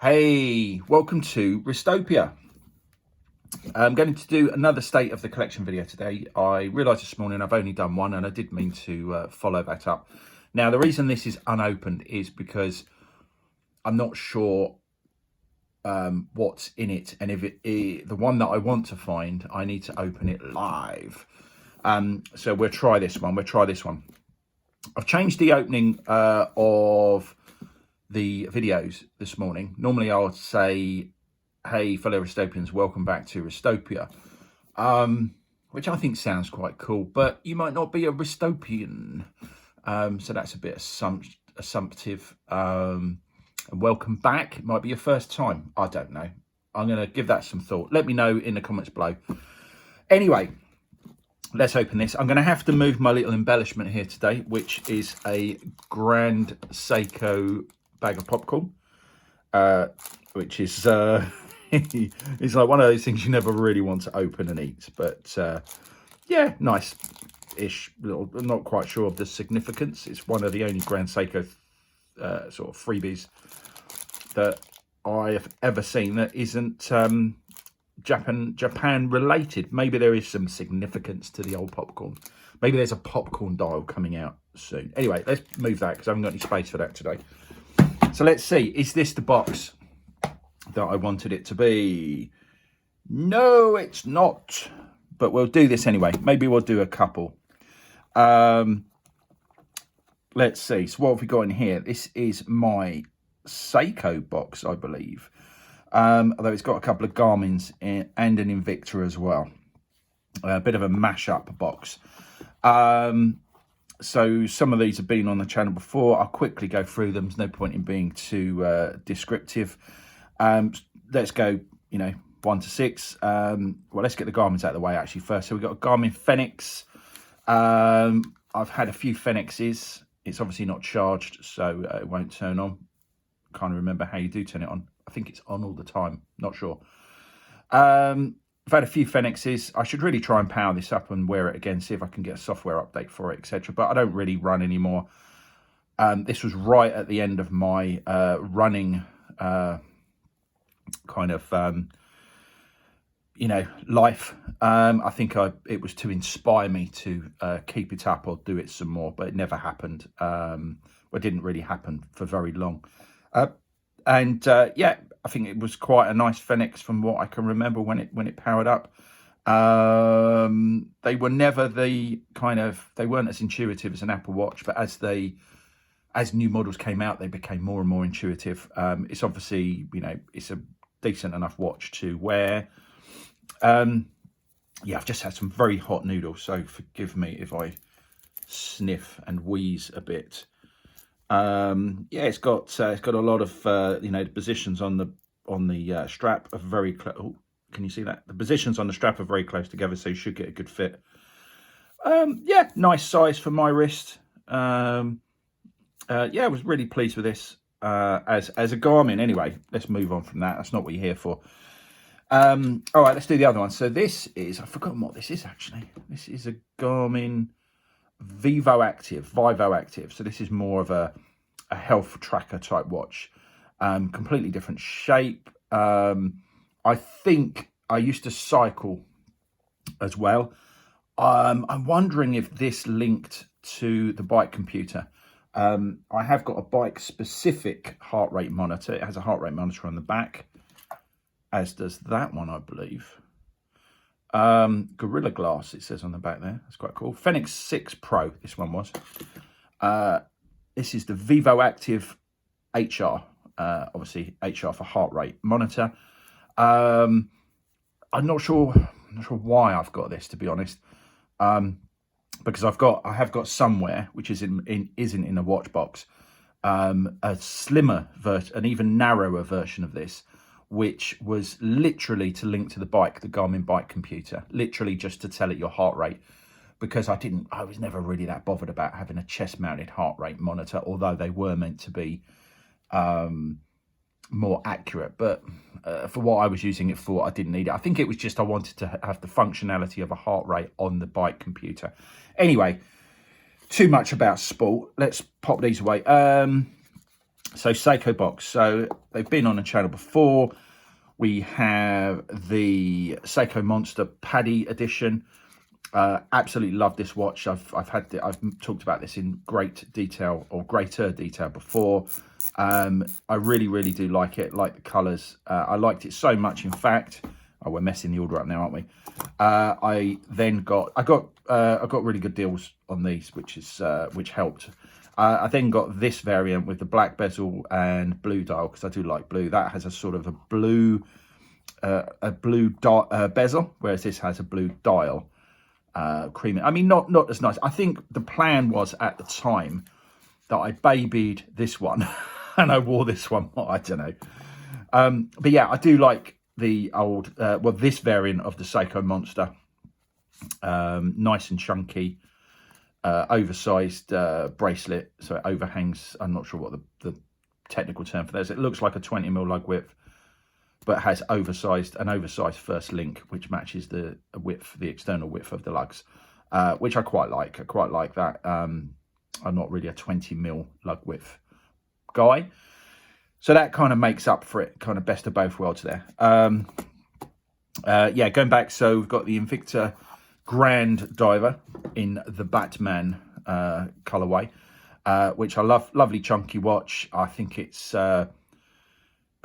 Hey, welcome to Restopia. I'm going to do another state of the collection video today. I realised this morning I've only done one and I did mean to follow that up. Now, the reason this is unopened is because I'm not sure what's in it. And if the one that I want to find, I need to open it live. So we'll try this one. I've changed the opening of the videos this morning. Normally I would say, hey fellow Restopians, welcome back to Restopia, which I think sounds quite cool, but you might not be a Restopian, so that's a bit assumptive. And welcome back, it might be your first time, I don't know. I'm going to give that some thought. Let me know in the comments below. Anyway, let's open this. I'm going to have to move my little embellishment here today, which is a Grand Seiko bag of popcorn, which is it's like one of those things you never really want to open and eat, but yeah, nice-ish. I'm not quite sure of the significance. It's one of the only Grand Seiko sort of freebies that I have ever seen that isn't Japan related. Maybe there is some significance to the old popcorn. Maybe there's a popcorn dial coming out soon. Anyway, let's move that because I haven't got any space for that today. So let's see, is this the box that I wanted it to be? No, it's not, but we'll do this anyway. Maybe we'll do a couple. Let's see, so what have we got in here? This is my Seiko box, I believe. Although it's got a couple of Garmin's and an Invicta as well. A bit of a mash-up box. So some of these have been on the channel before. I'll quickly go through them. There's no point in being too descriptive. Let's go, 1 to 6. Well, let's get the Garmin's out of the way actually first. So we've got a Garmin Fenix. I've had a few Fenixes. It's obviously not charged, so it won't turn on. Can't remember how you do turn it on. I think it's on all the time. Not sure. I've had a few Fenixes. I should really try and power this up and wear it again, see if I can get a software update for it, etc. But I don't really run anymore. This was right at the end of my running kind of, life. I think it was to inspire me to keep it up or do it some more, but it never happened. It didn't really happen for very long. Yeah, I think it was quite a nice Fenix from what I can remember when it powered up. They were never they weren't as intuitive as an Apple Watch, but as new models came out, they became more and more intuitive. It's obviously, it's a decent enough watch to wear. Yeah, I've just had some very hot noodles, so forgive me if I sniff and wheeze a bit. Yeah, it's got a lot of the positions on the strap are very close. Oh, can you see that? The positions on the strap are very close together, so you should get a good fit. Yeah, nice size for my wrist. Yeah, I was really pleased with this as a Garmin. Anyway, let's move on from that. That's not what you're here for. All right, let's do the other one. So this is, I've forgotten what this is actually. This is a Garmin Vivo Active. So this is more of a health tracker type watch. Completely different shape. I think I used to cycle as well. I'm wondering if this linked to the bike computer. I have got a bike specific heart rate monitor. It has a heart rate monitor on the back, as does that one, I believe. Gorilla Glass, it says on the back there. That's quite cool. Fenix 6 Pro, this one was. This is the Vivo Active HR. Obviously, HR for heart rate monitor. I'm not sure why I've got this, to be honest. Because I have got somewhere, which isn't in a watch box, a slimmer version, an even narrower version of this, which was literally to link to the bike, the Garmin bike computer, literally just to tell it your heart rate, because I was never really that bothered about having a chest mounted heart rate monitor, although they were meant to be more accurate. But for what I was using it for, I didn't need it. I think it was just I wanted to have the functionality of a heart rate on the bike computer. Anyway, too much about sport. Let's pop these away. So Seiko box. So they've been on the channel before. We have the Seiko Monster Paddy edition. Absolutely love this watch. I've talked about this in great detail, or greater detail, before. I really do like it. Like the colours. I liked it so much, in fact. Oh, we're messing the order up now, aren't we? I got really good deals on these, which helped. I then got this variant with the black bezel and blue dial, because I do like blue. That has a sort of a blue bezel, whereas this has a blue dial. Creamy. I mean, not as nice. I think the plan was at the time that I babied this one and I wore this one. I don't know. But yeah, I do like the old, this variant of the Seiko Monster. Nice and chunky, oversized bracelet, so it overhangs. I'm not sure what the technical term for this. It looks like a 20mm lug width, but has an oversized first link, which matches the external width of the lugs, which I quite like. I quite like that. I'm not really a 20mm lug width guy, so that kind of makes up for it. Kind of best of both worlds there. Yeah, going back, so we've got the Invicta Grand Diver in the Batman colorway, which I love. Lovely chunky watch. I think it's a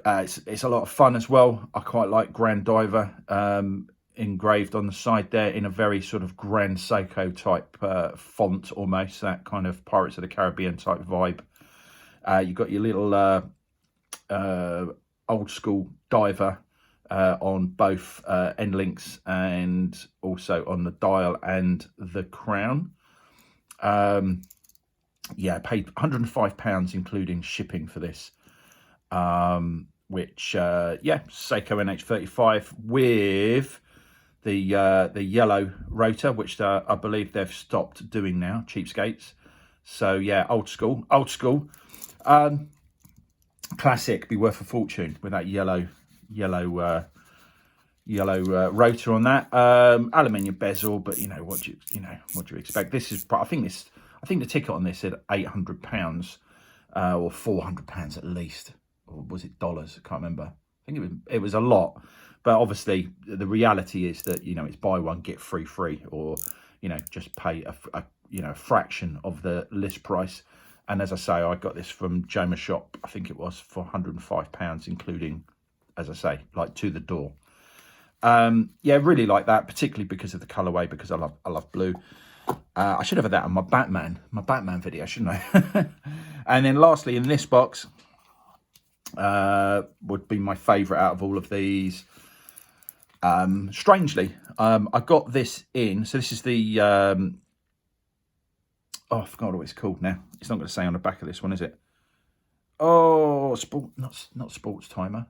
lot of fun as well. I quite like Grand Diver engraved on the side there in a very sort of Grand Seiko type font, almost that kind of Pirates of the Caribbean type vibe. You've got your little old school diver on both end links, and also on the dial and the crown. Yeah, I paid £105 including shipping for this. Which yeah, Seiko NH35 with the yellow rotor, which I believe they've stopped doing now, cheapskates. So yeah, old school. Classic, be worth a fortune with that yellow rotor on that. Aluminium bezel, but what do you expect? This is, I think the ticket on this said £800 or £400 at least. Or was it dollars? I can't remember. I think it was a lot, but obviously the reality is that it's buy one get free, or just pay a fraction of the list price. And as I say, I got this from Joma's shop. I think it was for £105, including, as I say, like to the door. Yeah, really like that, particularly because of the colorway, because I love blue. I should have had that on my Batman video, shouldn't I? And then lastly, in this box, would be my favorite out of all of these. Strangely, I got this in, so this is the I forgot what it's called now. It's not going to say on the back of this one, is it? Oh, sport, not sports timer.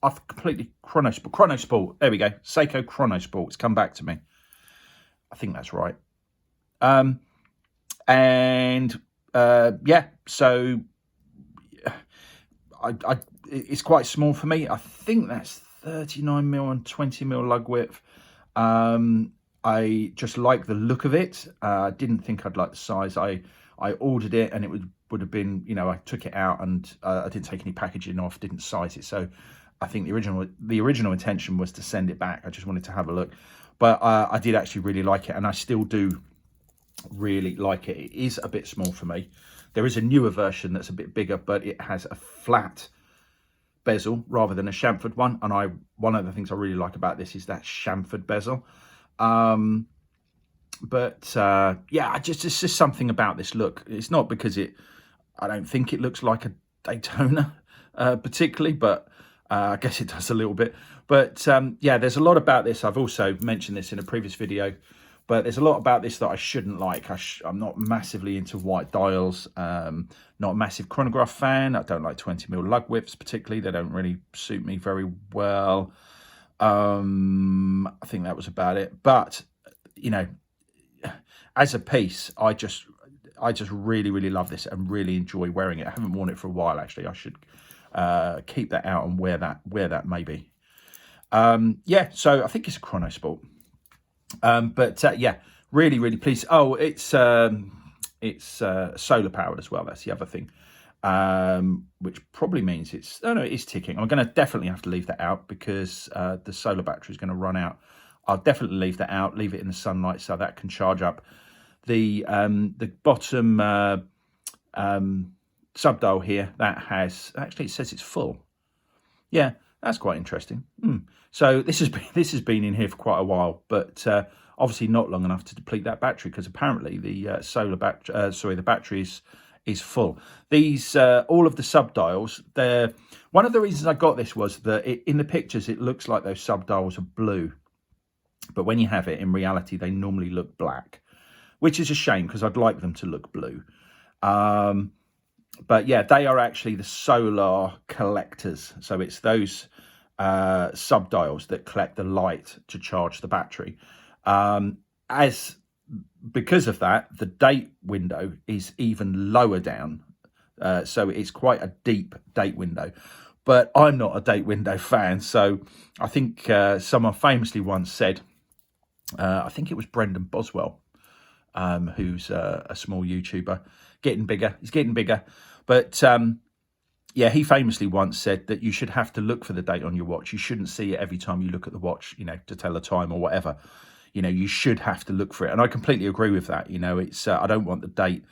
I've completely Chrono Sport. There we go. Seiko Chrono Sport. It's come back to me. I think that's right. Yeah, so it's quite small for me. I think that's 39mm and 20mm lug width. I just like the look of it. I didn't think I'd like the size. I ordered it, and it would have been, I took it out and I didn't take any packaging off, didn't size it. So I think the original intention was to send it back. I just wanted to have a look, but I did actually really like it, and I still do really like it. It is a bit small for me. There is a newer version that's a bit bigger, but it has a flat bezel rather than a chamfered one. And one of the things I really like about this is that chamfered bezel. Yeah, it's just something about this look. It's not because I don't think it looks like a Daytona particularly, but I guess it does a little bit. But yeah, there's a lot about this. I've also mentioned this in a previous video, but there's a lot about this that I shouldn't like. I'm not massively into white dials. Not a massive chronograph fan. I don't like 20mm lug widths particularly. They don't really suit me very well. I think that was about it. But as a piece, I just really love this and really enjoy wearing it. I haven't worn it for a while, actually. I should keep that out and wear that maybe. Yeah, so I think it's a Chrono Sport. Yeah, really pleased. Oh, it's solar powered as well. That's the other thing. which probably means it's, oh no, it is ticking. I'm going to definitely have to leave that out because the solar battery is going to run out. I'll definitely leave that out, leave it in the sunlight so that can charge up. The bottom subdial here, that has, actually it says it's full. Yeah, that's quite interesting. So this has been in here for quite a while, but obviously not long enough to deplete that battery, because apparently the the battery is full. These all of the subdials, they're, one of the reasons I got this was that in the pictures it looks like those subdials are blue, but when you have it in reality they normally look black, which is a shame because I'd like them to look blue. But yeah, they are actually the solar collectors. So it's those subdials that collect the light to charge the battery. Because of that, the date window is even lower down. So it's quite a deep date window. But I'm not a date window fan. So I think someone famously once said, I think it was Brendan Boswell, who's a small YouTuber, getting bigger. He's getting bigger. But yeah, he famously once said that you should have to look for the date on your watch. You shouldn't see it every time you look at the watch, you know, to tell the time or whatever. You know, you should have to look for it. And I completely agree with that. You know, it's I don't want the date,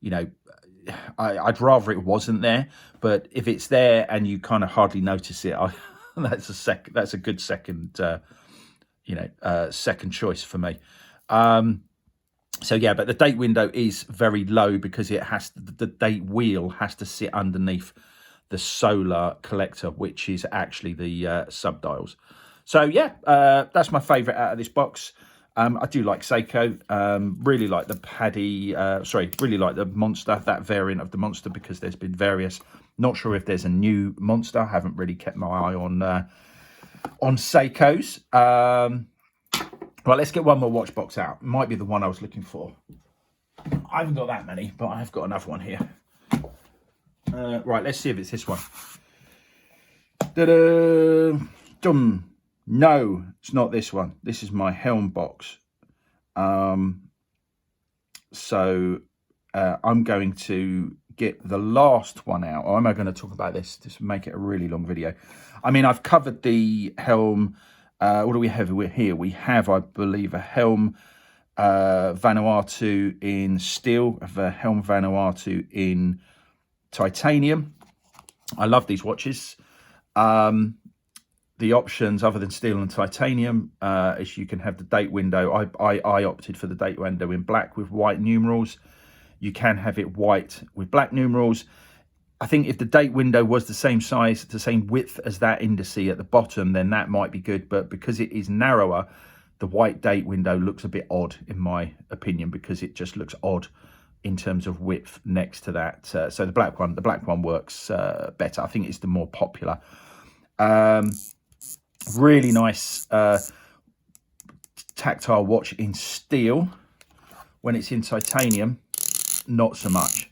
you know, I'd rather it wasn't there. But if it's there and you kind of hardly notice it, that's a good second, second choice for me. So yeah, but the date window is very low because it has the date wheel has to sit underneath the solar collector, which is actually the subdials. So yeah, that's my favourite out of this box. I do like Seiko. Really like the really like the Monster, that variant of the Monster, because there's been various. Not sure if there's a new Monster. I haven't really kept my eye on Seikos. Right, let's get one more watch box out. Might be the one I was looking for. I haven't got that many, but I've got another one here. Right, let's see if it's this one. Ta-da! Dum. No, it's not this one. This is my Helm box. So I'm going to get the last one out. Or am I going to talk about this? Just make it a really long video. I mean, I've covered the Helm. What do we have here? We have, I believe, a Helm Vanuatu in steel, a Helm Vanuatu in titanium. I love these watches. The options other than steel and titanium is you can have the date window. I opted for the date window in black with white numerals. You can have it white with black numerals. I think if the date window was the same size, the same width as that indice at the bottom, then that might be good. But because it is narrower, the white date window looks a bit odd, in my opinion, because it just looks odd in terms of width next to that. So the black one works better. I think it's the more popular. Really nice tactile watch in steel. When it's in titanium, not so much.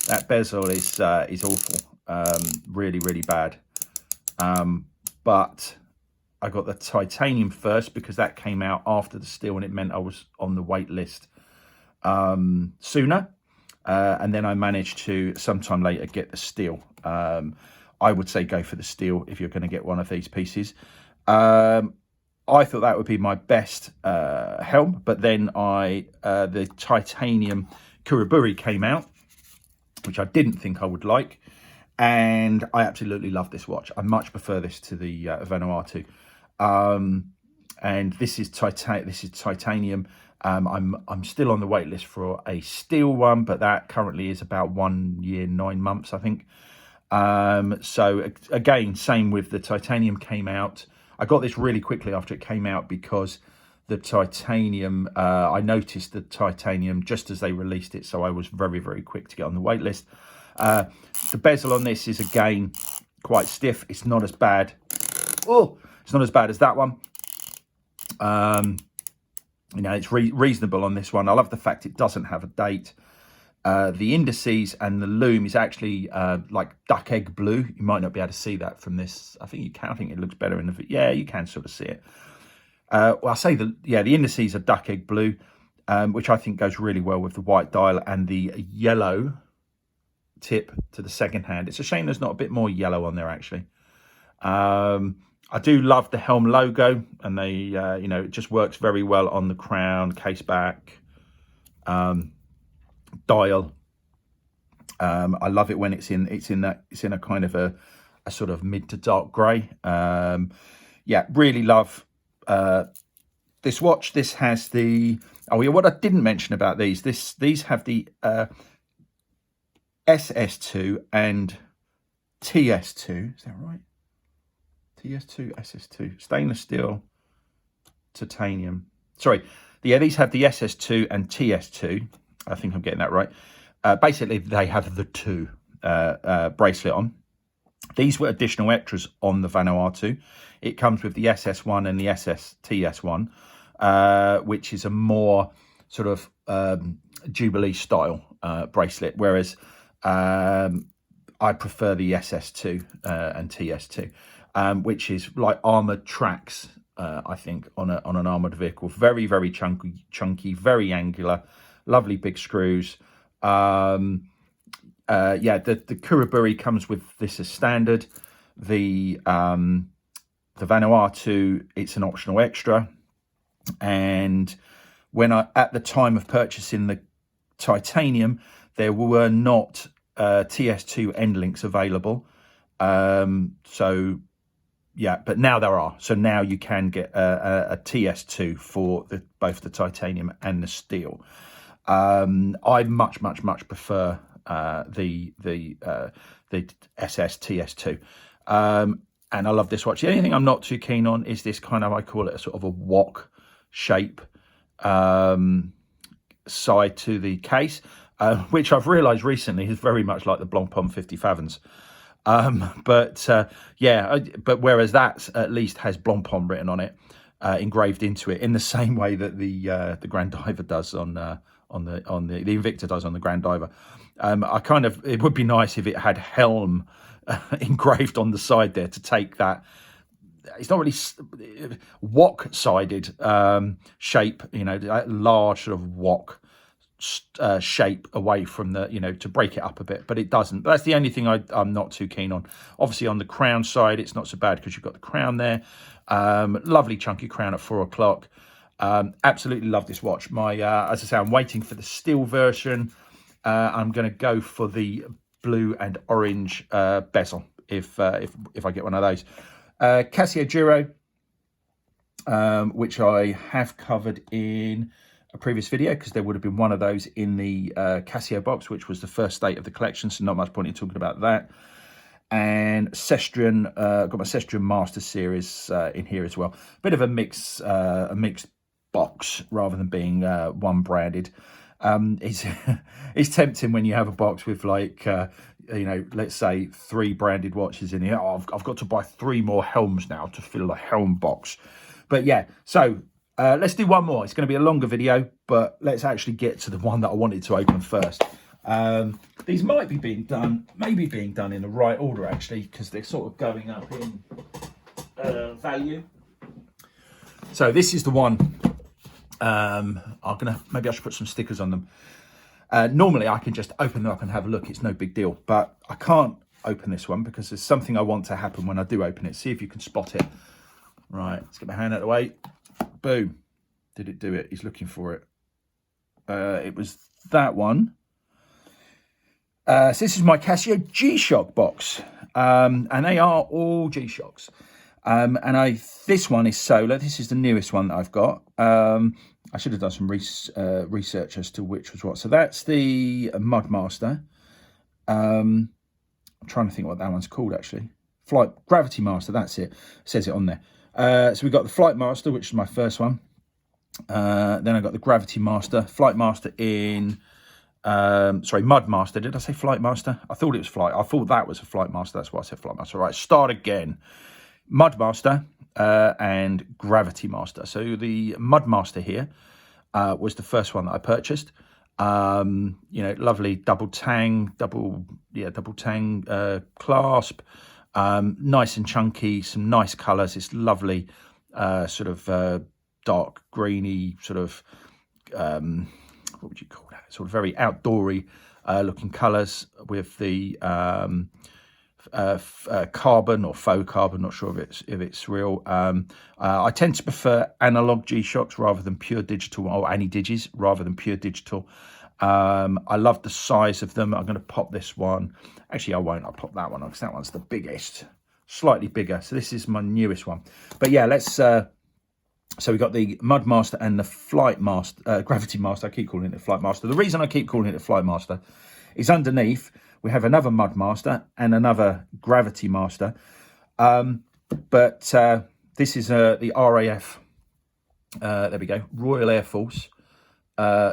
That bezel is awful, really, really bad. But I got the titanium first because that came out after the steel, and it meant I was on the wait list sooner. And then I managed to sometime later get the steel. I would say go for the steel if you're going to get one of these pieces. I thought that would be my best helm, but then the titanium Kuriburi came out, which I didn't think I would like, and I absolutely love this watch. I much prefer this to the Vanuatu, and this is titanium. I'm still on the wait list for a steel one, but that currently is about 1 year 9 months, I think. So again, same with the titanium came out. I got this really quickly after it came out because the titanium, I noticed the titanium just as they released it, so I was very, very quick to get on the wait list. The bezel on this is again quite stiff. It's not as bad. Oh, it's not as bad as that one. You know, it's reasonable on this one. I love the fact it doesn't have a date. The indices and the lume is actually like duck egg blue. You might not be able to see that from this. I think you can. I think it looks better in the video. Yeah, you can sort of see it. Well, I say the indices are duck egg blue, which I think goes really well with the white dial and the yellow tip to the second hand. It's a shame there's not a bit more yellow on there, actually. I do love the Helm logo, and they, you know, it just works very well on the crown, case back, dial. I love it when it's in a kind of a sort of mid to dark grey. Yeah, really love this watch. This has the, oh yeah, what I didn't mention about these have the SS2 and TS2. Is that right? TS2, SS2, stainless steel, titanium. Sorry, yeah, these have the SS2 and TS2. I think I'm getting that right. Basically, they have the 2 bracelet on. These were additional extras on the Vanuatu. It comes with the SS1 and the TS1, which is a more sort of Jubilee style bracelet, whereas I prefer the SS2 and TS2, which is like armoured tracks, I think, on an armoured vehicle. Very, very chunky, very angular, lovely big screws. Yeah, the Kuraburi comes with this as standard. The Vanuatu, it's an optional extra. And when at the time of purchasing the titanium, there were not TS2 end links available. So yeah, but now there are. So now you can get a TS2 for both the titanium and the steel. I much prefer the SS TS2, and I love this watch. The only thing I'm not too keen on is this kind of, I call it a sort of a wok shape side to the case, which I've realised recently is very much like the Blancpain 50 Fathoms. Yeah, but whereas that at least has Blancpain written on it, engraved into it, in the same way that the Grand Diver does on the Invicta does on the Grand Diver. It would be nice if it had Helm engraved on the side there to take that. It's not really wok-sided shape, you know, that large sort of wok shape away from the, you know, to break it up a bit, but it doesn't. But that's the only thing I'm not too keen on. Obviously, on the crown side, it's not so bad because you've got the crown there. Lovely chunky crown at 4 o'clock. Absolutely love this watch. As I say, I'm waiting for the steel version. I'm going to go for the blue and orange bezel if I get one of those. Casio Duro, which I have covered in a previous video, because there would have been one of those in the Casio box, which was the first state of the collection, so not much point in talking about that. And Sestrian, got my Sestrian Master series in here as well. Bit of a mixed box rather than being one branded. It's tempting when you have a box with, like, you know, let's say 3 branded watches in here. Oh, I've got to buy 3 more Helms now to fill a Helm box. But yeah, so let's do one more. It's going to be a longer video, but let's actually get to the one that I wanted to open first. These might be being done, maybe being done in the right order, actually, because they're sort of going up in value. So this is the one. Maybe I should put some stickers on them. Normally I can just open them up and have a look. It's no big deal, but I can't open this one because there's something I want to happen when I do open it. See if you can spot it. Right, let's get my hand out of the way. Boom. Did it do it? He's looking for it. It was that one. So this is my Casio GShock box. And they are all GShocks. This one is solar. This is the newest one that I've got. I should have done some research as to which was what. So that's the Mudmaster. I'm trying to think what that one's called, actually. Gravity Master, that's it. Says it on there. So we've got the Flight Master, which is my first one. Then I got the Gravity Master, Flight Master in, sorry, Mud Master. Did I say Flight Master? I thought it was Flight. I thought that was a Flight Master. That's why I said Flight Master. Right, start again. Mud Master and Gravity Master. So the Mud Master here was the first one that I purchased. You know, lovely double tang clasp. Nice and chunky, some nice colours. It's lovely, sort of dark greeny, sort of what would you call that? Sort of very outdoory looking colours with the carbon or faux carbon, not sure if it's real. I tend to prefer analog GShocks rather than pure digital, or Ani-Digis rather than pure digital. I love the size of them. I'm going to pop this one. Actually, I won't. I'll pop that one because that one's the biggest, slightly bigger. So this is my newest one. But yeah, let's. So we got the Mud Master and the Flight Master, Gravity Master. I keep calling it the Flight Master. The reason I keep calling it the Flight Master is underneath we have another Mud Master and another Gravity Master. But this is the RAF. There we go, Royal Air Force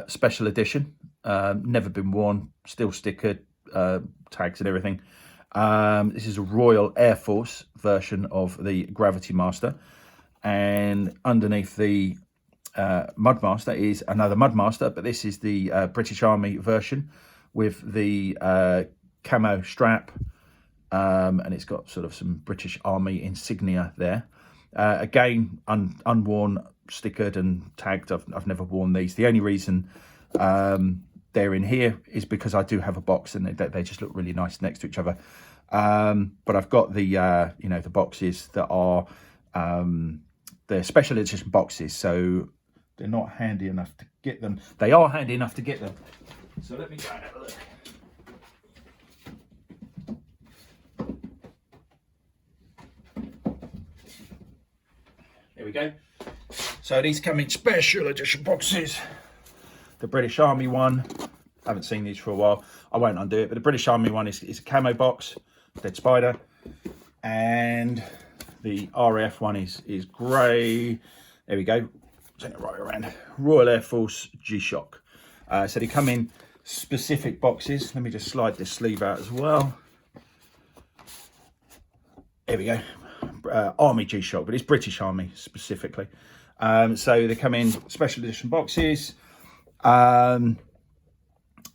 Special Edition. Never been worn, still stickered, tags and everything. This is a Royal Air Force version of the Gravity Master. And underneath the Mud Master is another Mud Master, but this is the British Army version with the camo strap, and it's got sort of some British Army insignia there. Again, unworn, stickered and tagged. I've never worn these. The only reason they're in here is because I do have a box and they just look really nice next to each other. But I've got the you know, the boxes that are they're special edition boxes, so they're not handy enough to get them. They are handy enough to get them. So let me go and have a look. There we go. So these come in special edition boxes. The British Army one, I haven't seen these for a while. I won't undo it, but the British Army one is a camo box, Dead Spider, and the RAF one is grey. There we go. Turn it right around. Royal Air Force GShock. So they come in specific boxes. Let me just slide this sleeve out as well. There we go. Army GShock, but it's British Army specifically. So they come in special edition boxes. And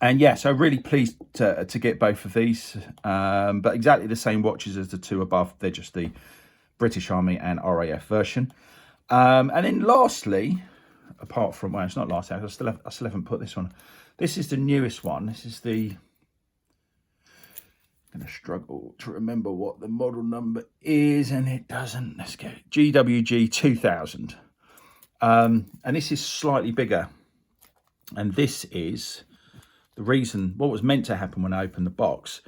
yeah, so really pleased to get both of these. But exactly the same watches as the two above. They're just the British Army and RAF version. And then lastly, apart from, well, it's not last, I still haven't put this one. This is the newest one. This is the, I'm going to struggle to remember what the model number is, and it doesn't. Let's go. GWG 2000. And this is slightly bigger. And this is the reason, what was meant to happen when I opened the box.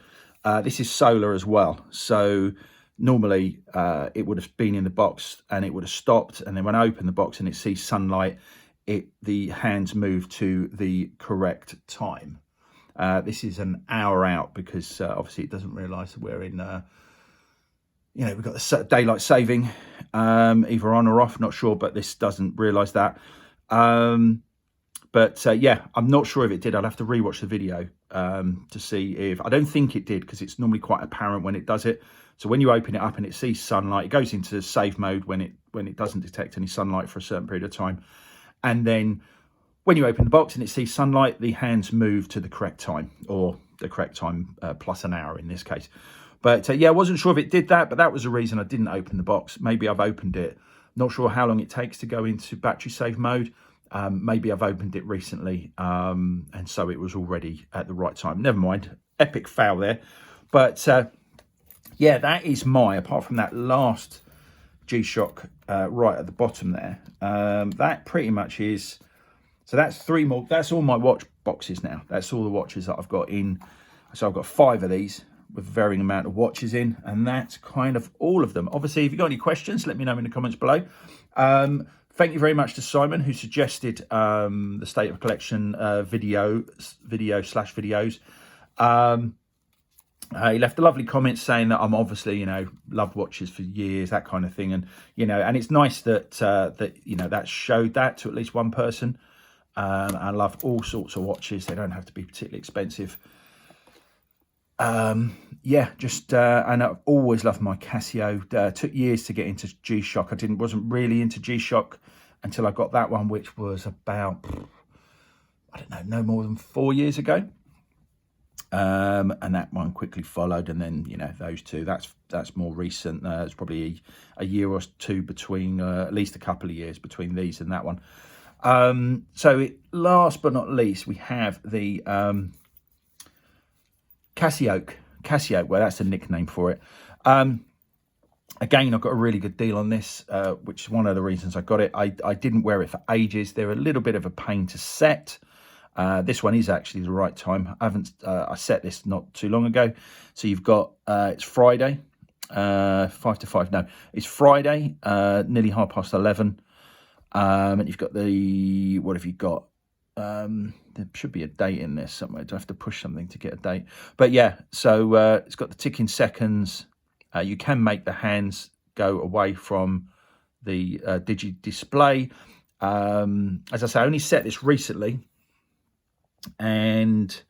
This is solar as well. So normally it would have been in the box and it would have stopped. And then when I open the box and it sees sunlight, the hands move to the correct time. This is an hour out because obviously it doesn't realise that we're in, you know, we've got the daylight saving, either on or off, not sure, but this doesn't realise that. But yeah, I'm not sure if it did. I'll have to rewatch the video to see if, I don't think it did, because it's normally quite apparent when it does it. So when you open it up and it sees sunlight, it goes into safe mode when it doesn't detect any sunlight for a certain period of time. And then when you open the box and it sees sunlight, the hands move to the correct time, or the correct time plus an hour in this case. But yeah, I wasn't sure if it did that, but that was the reason I didn't open the box. Maybe I've opened it. Not sure how long it takes to go into battery safe mode. Maybe I've opened it recently, and so it was already at the right time. Never mind, epic fail there. But yeah, that is apart from that last G-Shock right at the bottom there, that pretty much is, so that's three more, that's all my watch boxes now. That's all the watches that I've got in. So I've got 5 of these with varying amount of watches in, and that's kind of all of them. Obviously, if you've got any questions, let me know in the comments below. Thank you very much to Simon, who suggested the State of Collection videos. He left a lovely comment saying that I'm obviously, you know, loved watches for years, that kind of thing. And, you know, and it's nice that, you know, that showed that to at least one person. I love all sorts of watches. They don't have to be particularly expensive. Yeah, just, and I've always loved my Casio. Took years to get into G-Shock. Wasn't really into G-Shock until I got that one, which was about, I don't know, no more than 4 years ago. And that one quickly followed, and then, you know, those two, that's more recent. It's probably a year or two between, at least a couple of years between these and that one. So last but not least, we have the Casio, well, that's a nickname for it. Again, I got a really good deal on this, which is one of the reasons I got it. I didn't wear it for ages. They're a little bit of a pain to set. This one is actually the right time. I set this not too long ago. So you've got, it's Friday, 5 to 5. No, it's Friday, nearly 11:30. And you've got the, what have you got? There should be a date in there somewhere. Do I have to push something to get a date? But yeah, so it's got the ticking seconds. You can make the hands go away from the digi display. As I say, I only set this recently, and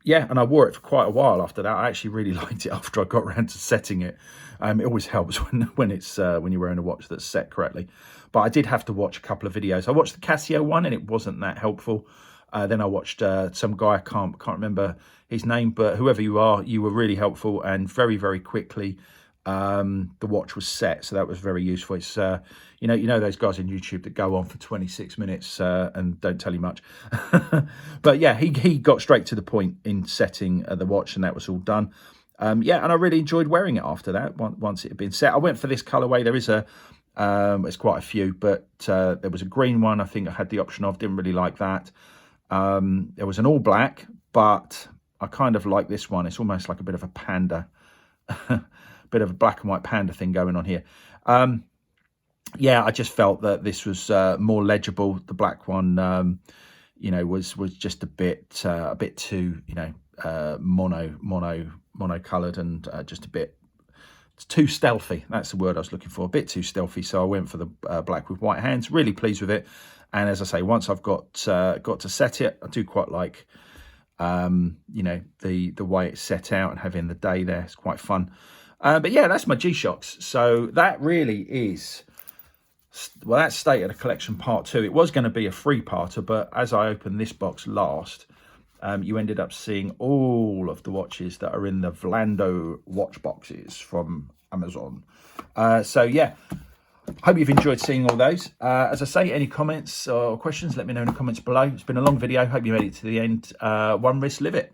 yeah, and I wore it for quite a while after that. I actually really liked it after I got around to setting it. It always helps when you're wearing a watch that's set correctly. But I did have to watch a couple of videos. I watched the Casio one, and it wasn't that helpful. Then I watched some guy, I can't remember his name, but whoever you are, you were really helpful, and very, very quickly the watch was set. So that was very useful. It's you know those guys on YouTube that go on for 26 minutes and don't tell you much. But yeah, he got straight to the point in setting the watch, and that was all done. Yeah, and I really enjoyed wearing it after that. Once it had been set, I went for this colorway. There is there's quite a few, but there was a green one I think I had the option of. Didn't really like that. There was an all black, but I kind of like this one. It's almost like a bit of a panda, bit of a black and white panda thing going on here. Yeah, I just felt that this was more legible. The black one, you know, was just a bit too, you know, mono colored, and just a bit too stealthy. That's the word I was looking for. A bit too stealthy. So I went for the black with white hands. Really pleased with it. And as I say, once I've got to set it, I do quite like, you know, the way it's set out and having the day there. It's quite fun. But yeah, that's my GShocks. So that really is, well, that's State of the Collection Part 2. It was going to be a three-parter, but as I opened this box last, you ended up seeing all of the watches that are in the Vlando watch boxes from Amazon. So yeah, hope you've enjoyed seeing all those. As I say, any comments or questions, let me know in the comments below. It's been a long video. Hope you made it to the end. One wrist, live it.